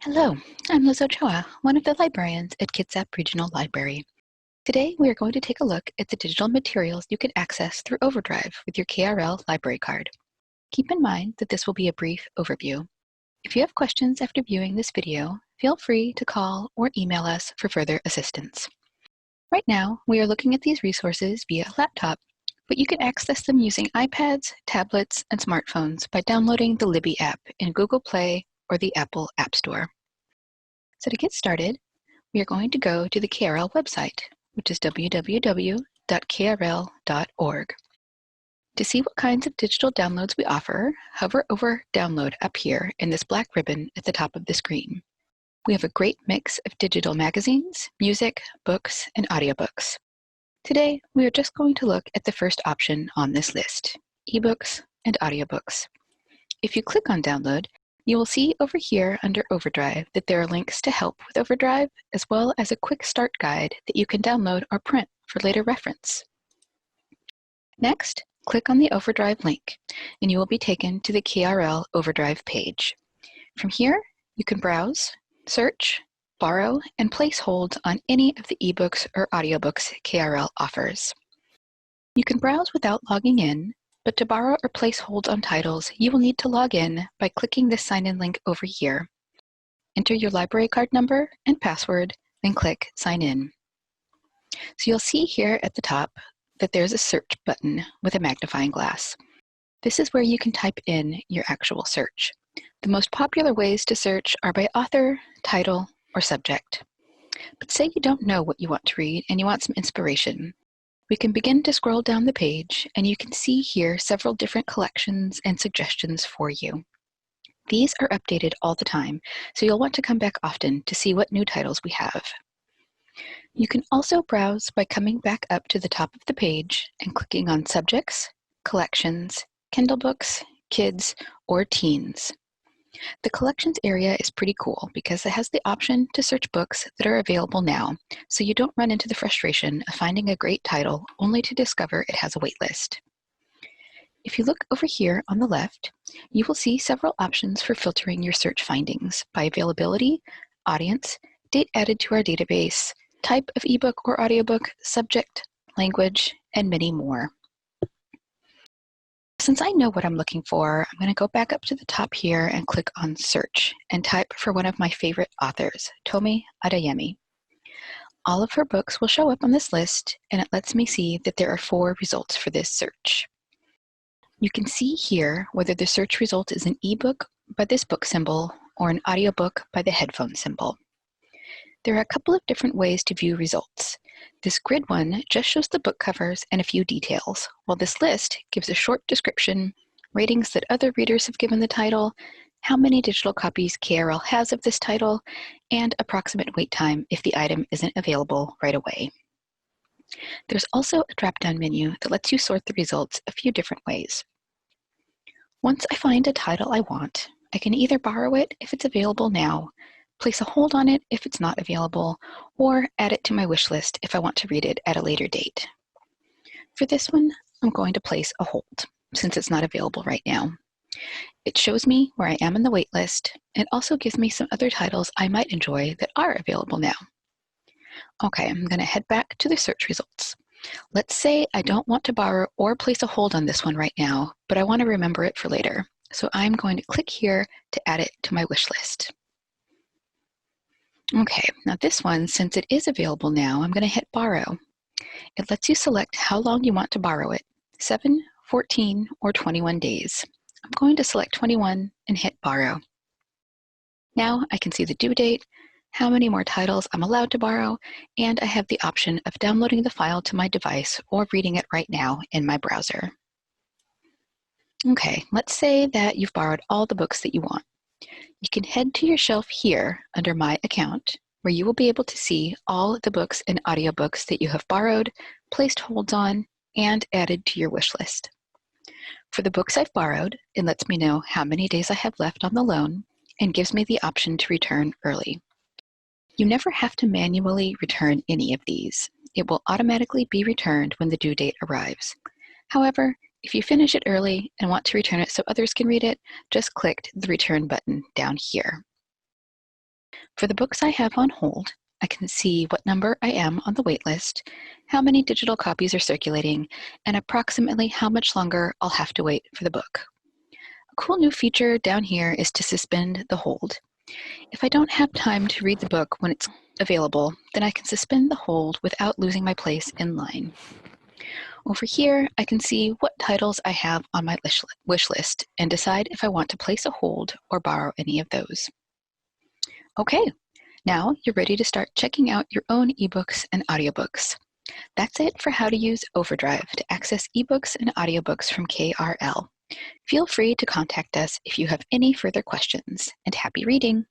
Hello, I'm Liz Ochoa, one of the librarians at Kitsap Regional Library. Today, we are going to take a look at the digital materials you can access through Overdrive with your KRL library card. Keep in mind that this will be a brief overview. If you have questions after viewing this video, feel free to call or email us for further assistance. Right now, we are looking at these resources via a laptop, but you can access them using iPads, tablets, and smartphones by downloading the Libby app in Google Play or the Apple App Store. So to get started, we are going to go to the KRL website, which is www.krl.org. To see what kinds of digital downloads we offer, hover over Download up here in this black ribbon at the top of the screen. We have a great mix of digital magazines, music, books, and audiobooks. Today, we are just going to look at the first option on this list, ebooks and audiobooks. If you click on Download, you will see over here under Overdrive that there are links to help with Overdrive, as well as a quick start guide that you can download or print for later reference. Next, click on the Overdrive link, and you will be taken to the KRL Overdrive page. From here, you can browse, search, borrow, and place holds on any of the ebooks or audiobooks KRL offers. You can browse without logging in, but to borrow or place holds on titles, you will need to log in by clicking the sign-in link over here. Enter your library card number and password, then click Sign In. So you'll see here at the top that there's a search button with a magnifying glass. This is where you can type in your actual search. The most popular ways to search are by author, title, or subject. But say you don't know what you want to read and you want some inspiration. We can begin to scroll down the page, and you can see here several different collections and suggestions for you. These are updated all the time, so you'll want to come back often to see what new titles we have. You can also browse by coming back up to the top of the page and clicking on Subjects, Collections, Kindle Books, Kids, or Teens. The collections area is pretty cool because it has the option to search books that are available now, so you don't run into the frustration of finding a great title only to discover it has a waitlist. If you look over here on the left, you will see several options for filtering your search findings by availability, audience, date added to our database, type of ebook or audiobook, subject, language, and many more. Since I know what I'm looking for, I'm going to go back up to the top here and click on Search and type for one of my favorite authors, Tomi Adeyemi. All of her books will show up on this list, and it lets me see that there are 4 results for this search. You can see here whether the search result is an ebook by this book symbol or an audiobook by the headphone symbol. There are a couple of different ways to view results. This grid one just shows the book covers and a few details, while this list gives a short description, ratings that other readers have given the title, how many digital copies KRL has of this title, and approximate wait time if the item isn't available right away. There's also a drop-down menu that lets you sort the results a few different ways. Once I find a title I want, I can either borrow it if it's available now, place a hold on it if it's not available, or add it to my wish list if I want to read it at a later date. For this one, I'm going to place a hold, since it's not available right now. It shows me where I am in the wait list, and also gives me some other titles I might enjoy that are available now. Okay, I'm going to head back to the search results. Let's say I don't want to borrow or place a hold on this one right now, but I want to remember it for later. So I'm going to click here to add it to my wish list. Okay, now this one, since it is available now, I'm going to hit Borrow. It lets you select how long you want to borrow it, 7, 14, or 21 days. I'm going to select 21 and hit Borrow. Now I can see the due date, how many more titles I'm allowed to borrow, and I have the option of downloading the file to my device or reading it right now in my browser. Okay, let's say that you've borrowed all the books that you want. You can head to your shelf here under My Account, where you will be able to see all the books and audiobooks that you have borrowed, placed holds on, and added to your wish list. For the books I've borrowed, it lets me know how many days I have left on the loan and gives me the option to return early. You never have to manually return any of these. It will automatically be returned when the due date arrives. However, if you finish it early and want to return it so others can read it, just click the return button down here. For the books I have on hold, I can see what number I am on the wait list, how many digital copies are circulating, and approximately how much longer I'll have to wait for the book. A cool new feature down here is to suspend the hold. If I don't have time to read the book when it's available, then I can suspend the hold without losing my place in line. Over here, I can see what titles I have on my wish list and decide if I want to place a hold or borrow any of those. Okay, now you're ready to start checking out your own ebooks and audiobooks. That's it for how to use Overdrive to access ebooks and audiobooks from KRL. Feel free to contact us if you have any further questions, and happy reading!